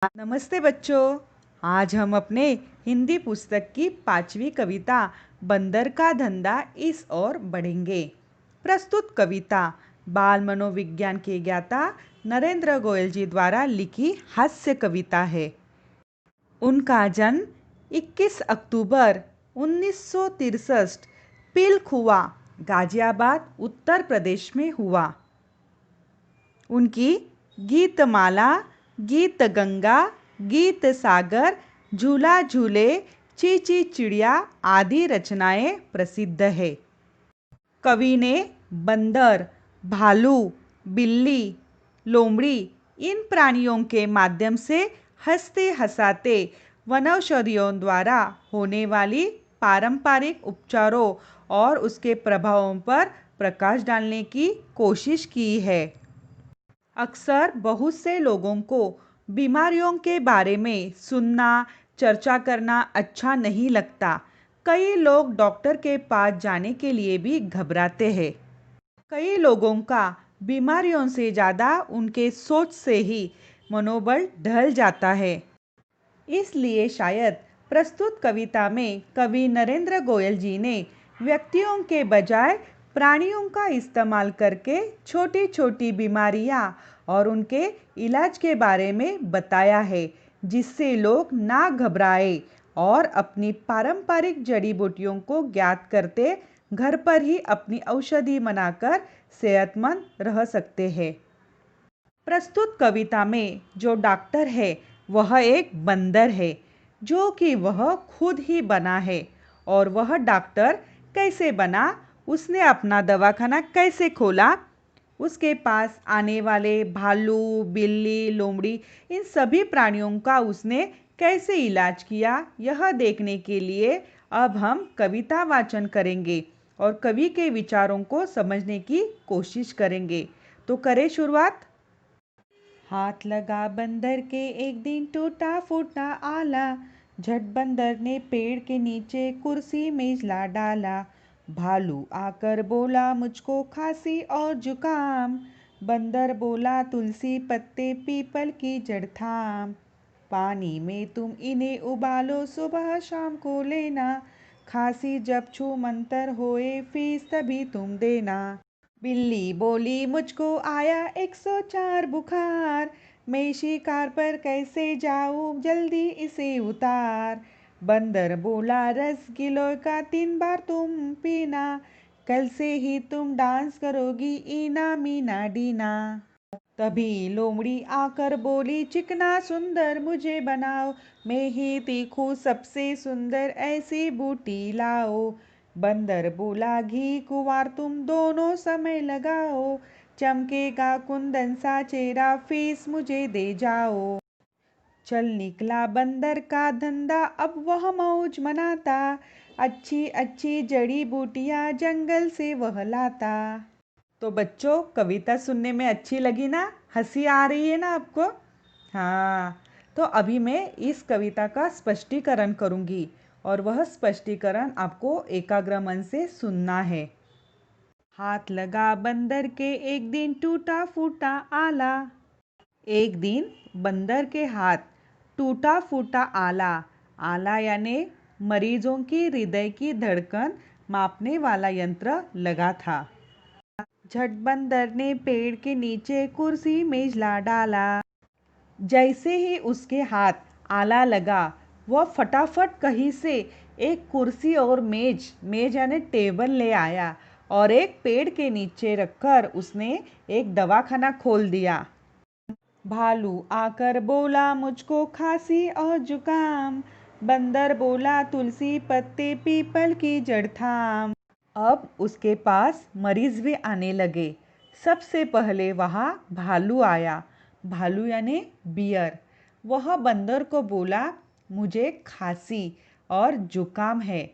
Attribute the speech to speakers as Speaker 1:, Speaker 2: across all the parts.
Speaker 1: नमस्ते बच्चों। आज हम अपने हिंदी पुस्तक की 5वीं कविता बंदर का धंधा इस ओर बढ़ेंगे। प्रस्तुत कविता बाल मनोविज्ञान के ज्ञाता नरेंद्र गोयल जी द्वारा लिखी हास्य कविता है। उनका जन्म 21 अक्टूबर 1963 पिलखुआ, गाजियाबाद, उत्तर प्रदेश में हुआ। उनकी गीतमाला, गीत गंगा, गीत सागर, झूला झूले, चींची चिड़िया आदि रचनाएं प्रसिद्ध है। कवि ने बंदर, भालू, बिल्ली, लोमड़ी इन प्राणियों के माध्यम से हंसते हंसाते वनौषधियों द्वारा होने वाली पारंपरिक उपचारों और उसके प्रभावों पर प्रकाश डालने की कोशिश की है। अक्सर बहुत से लोगों को बीमारियों के बारे में सुनना, चर्चा करना अच्छा नहीं लगता। कई लोग डॉक्टर के पास जाने के लिए भी घबराते हैं। कई लोगों का बीमारियों से ज़्यादा उनके सोच से ही मनोबल ढल जाता है। इसलिए शायद प्रस्तुत कविता में कवि नरेंद्र गोयल जी ने व्यक्तियों के बजाय प्राणियों का इस्तेमाल करके छोटी छोटी बीमारियां और उनके इलाज के बारे में बताया है, जिससे लोग ना घबराए और अपनी पारंपरिक जड़ी बूटियों को ज्ञात करते घर पर ही अपनी औषधि बनाकर सेहतमंद रह सकते हैं। प्रस्तुत कविता में जो डॉक्टर है वह एक बंदर है, जो कि वह खुद ही बना है। और वह डॉक्टर कैसे बना, उसने अपना दवाखाना कैसे खोला, उसके पास आने वाले भालू, बिल्ली, लोमड़ी इन सभी प्राणियों का उसने कैसे इलाज किया, यह देखने के लिए अब हम कविता वाचन करेंगे और कवि के विचारों को समझने की कोशिश करेंगे। तो करें शुरुआत। हाथ लगा बंदर के एक दिन टूटा फूटा आला, झट बंदर ने पेड़ के नीचे कुर्सी मेज ला डाला। भालू आकर बोला मुझको खांसी और जुकाम, बंदर बोला तुलसी पत्ते पीपल की जड़ थाम। पानी में तुम इन्हें उबालो सुबह शाम को लेना, खांसी जब छू मंतर होए फीस तभी तुम देना। बिल्ली बोली मुझको आया 104 बुखार, मैं शिकार पर कैसे जाऊं जल्दी इसे उतार। बंदर बोला रस गिलोय का 3 बार तुम पीना, कल से ही तुम डांस करोगी इना मीना डीना। तभी लोमड़ी आकर बोली चिकना सुंदर मुझे बनाओ, मैं ही तीखू सबसे सुंदर ऐसी बूटी लाओ। बंदर बोला घी कुंवार तुम दोनों समय लगाओ, चमकेगा कुंदन सा चेहरा फीस मुझे दे जाओ। चल निकला बंदर का धंधा अब वह मौज मनाता, अच्छी अच्छी जड़ी बूटियां जंगल से वह लाता। तो बच्चों, कविता सुनने में अच्छी लगी ना? हंसी आ रही है ना आपको? हाँ, तो अभी मैं इस कविता का स्पष्टीकरण करूंगी और वह स्पष्टीकरण आपको एकाग्र मन से सुनना है। हाथ लगा बंदर के एक दिन टूटा फूटा आला। एक दिन बंदर के हाथ टूटा फूटा आला, आला यानी मरीजों की हृदय की धड़कन मापने वाला यंत्र लगा था। झट बंदर ने पेड़ के नीचे कुर्सी मेज ला डाला। जैसे ही उसके हाथ आला लगा, वह फटाफट कहीं से एक कुर्सी और मेज मेज यानी टेबल ले आया और एक पेड़ के नीचे रखकर उसने एक दवाखाना खोल दिया। भालू आकर बोला मुझको खांसी और जुकाम, बंदर बोला तुलसी पत्ते पीपल की जड़ थाम। अब उसके पास मरीज भी आने लगे। सबसे पहले वहाँ भालू आया। भालू यानी बियर। वह बंदर को बोला मुझे खांसी और जुकाम है।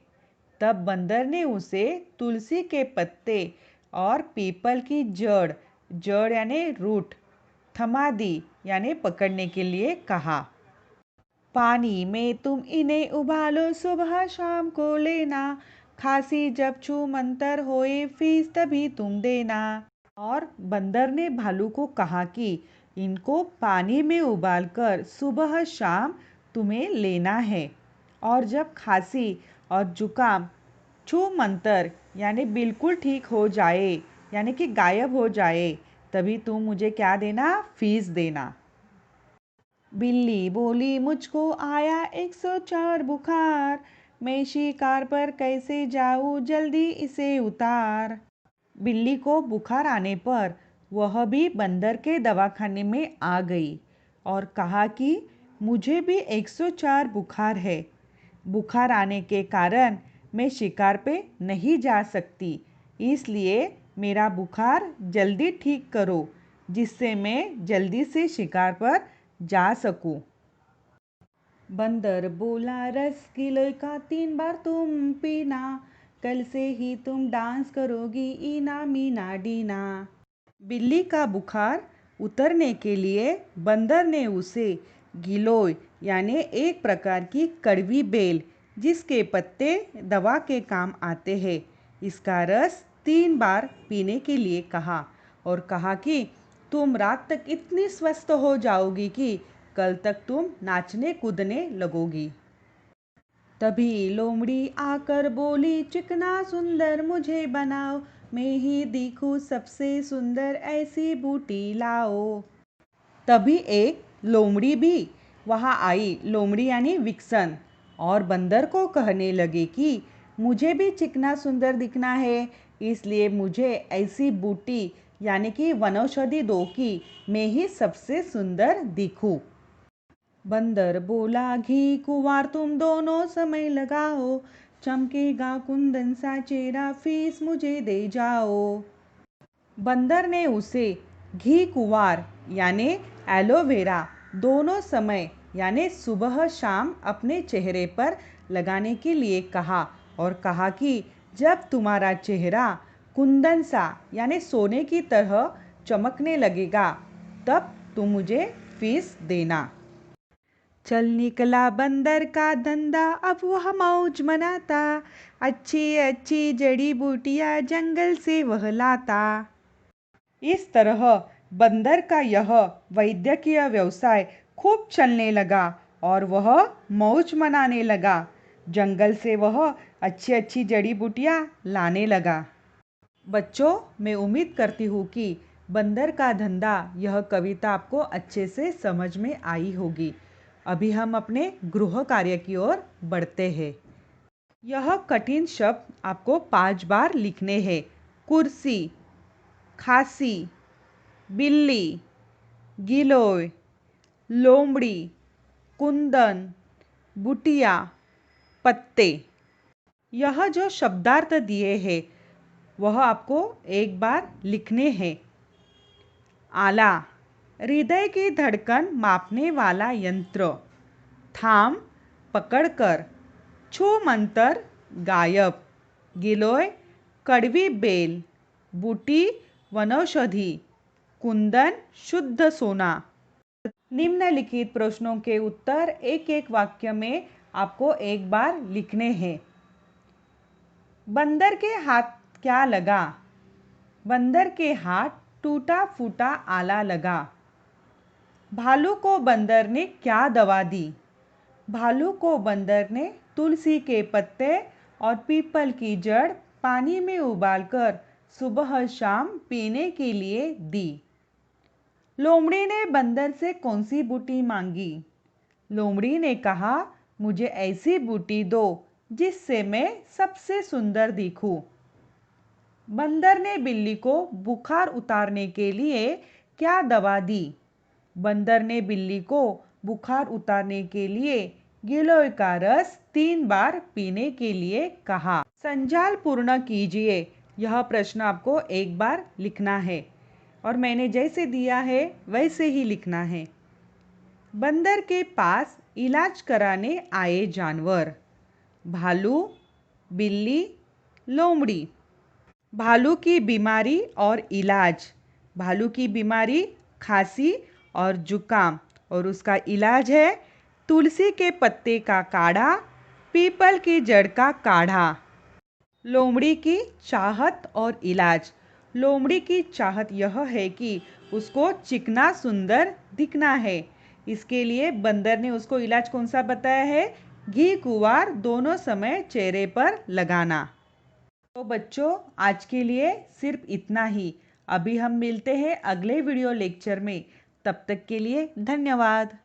Speaker 1: तब बंदर ने उसे तुलसी के पत्ते और पीपल की जड़, जड़ यानी रूट, थमा दी यानी पकड़ने के लिए कहा। पानी में तुम इन्हें उबालो सुबह शाम को लेना, खांसी जब छू मंतर होए फीस तभी तुम देना। और बंदर ने भालू को कहा कि इनको पानी में उबालकर सुबह शाम तुम्हें लेना है। और जब खांसी और जुकाम छू मंतर यानी बिल्कुल ठीक हो जाए, यानी कि गायब हो जाए, तभी तुम मुझे क्या देना, फीस देना। बिल्ली बोली, मुझको आया 104 बुखार, मैं शिकार पर कैसे जाऊँ, जल्दी इसे उतार। बिल्ली को बुखार आने पर वह भी बंदर के दवाखाने में आ गई और कहा कि मुझे भी 104 बुखार है। बुखार आने के कारण मैं शिकार पे नहीं जा सकती, इसलिए मेरा बुखार जल्दी ठीक करो, जिससे मैं जल्दी से शिकार पर जा सकूं। बंदर बोला, रस गिलोय का 3 बार तुम पीना, कल से ही तुम डांस करोगी इना मीना डीना। बिल्ली का बुखार उतरने के लिए बंदर ने उसे गिलोय यानी एक प्रकार की कड़वी बेल, जिसके पत्ते दवा के काम आते हैं, इसका रस 3 बार पीने के लिए कहा और कहा कि तुम रात तक इतनी स्वस्थ हो जाओगी कि कल तक तुम नाचने कूदने लगोगी। तभी लोमड़ी आकर बोली, चिकना सुंदर मुझे बनाओ, मैं ही दिखूं सबसे सुंदर, ऐसी बूटी लाओ। तभी एक लोमड़ी भी वहाँ आई, लोमड़ी यानी विक्सन, और बंदर को कहने लगे कि मुझे भी चिकना सुंदर दिखना है, इसलिए मुझे ऐसी बूटी यानी कि वनौषधि दो कि मैं ही सबसे सुंदर दिखूं। बंदर बोला, घी कुंवार तुम दोनों समय लगाओ, चमकेगा कुंदन सा चेहरा, फीस मुझे दे जाओ। बंदर ने उसे घी कुंवार यानी एलोवेरा दोनों समय यानी सुबह शाम अपने चेहरे पर लगाने के लिए कहा और कहा कि जब तुम्हारा चेहरा कुंदन सा यानी सोने की तरह चमकने लगेगा, तब तुम मुझे फीस देना। चल निकला बंदर का धंधा, अब वह मौज मनाता, अच्छी अच्छी जड़ी बूटियां जंगल से वह लाता। इस तरह बंदर का यह वैद्यकीय व्यवसाय खूब चलने लगा और वह मौज मनाने लगा। जंगल से वह अच्छी अच्छी जड़ी बूटियां लाने लगा। बच्चों, मैं उम्मीद करती हूँ कि बंदर का धंधा यह कविता आपको अच्छे से समझ में आई होगी। अभी हम अपने गृह कार्य की ओर बढ़ते हैं। यह कठिन शब्द आपको 5 बार लिखने हैं। कुर्सी, खांसी, बिल्ली, गिलोय, लोमड़ी, कुंदन, बुटिया, पत्ते। यह जो शब्दार्थ दिए हैं वह आपको एक बार लिखने हैं। आला, हृदय की धड़कन मापने वाला यंत्र। थाम, पकड़कर। छू मंतर, गायब। गिलोय, कड़वी बेल। बूटी, वनौषधि। कुंदन, शुद्ध सोना। निम्नलिखित प्रश्नों के उत्तर एक एक वाक्य में आपको एक बार लिखने हैं। बंदर के हाथ क्या लगा? बंदर के हाथ टूटा फूटा आला लगा। भालू को बंदर ने क्या दवा दी? भालू को बंदर ने तुलसी के पत्ते और पीपल की जड़ पानी में उबालकर सुबह शाम पीने के लिए दी। लोमड़ी ने बंदर से कौन सी बूटी मांगी? लोमड़ी ने कहा, मुझे ऐसी बूटी दो जिससे मैं सबसे सुंदर दिखूं। बंदर ने बिल्ली को बुखार उतारने के लिए क्या दवा दी? बंदर ने बिल्ली को बुखार उतारने के लिए गिलोय का रस 3 बार पीने के लिए कहा। संजाल पूर्ण कीजिए। यह प्रश्न आपको एक बार लिखना है और मैंने जैसे दिया है वैसे ही लिखना है। बंदर के पास इलाज कराने आए जानवर। भालू, बिल्ली, लोमड़ी। भालू की बीमारी और इलाज। भालू की बीमारी खांसी और जुकाम और उसका इलाज है तुलसी के पत्ते का काढ़ा, पीपल की जड़ का काढ़ा। लोमड़ी की चाहत और इलाज। लोमड़ी की चाहत यह है कि उसको चिकना सुंदर दिखना है। इसके लिए बंदर ने उसको इलाज कौन सा बताया है? घी कुंवार दोनों समय चेहरे पर लगाना। तो बच्चों, आज के लिए सिर्फ इतना ही। अभी हम मिलते हैं अगले वीडियो लेक्चर में। तब तक के लिए धन्यवाद।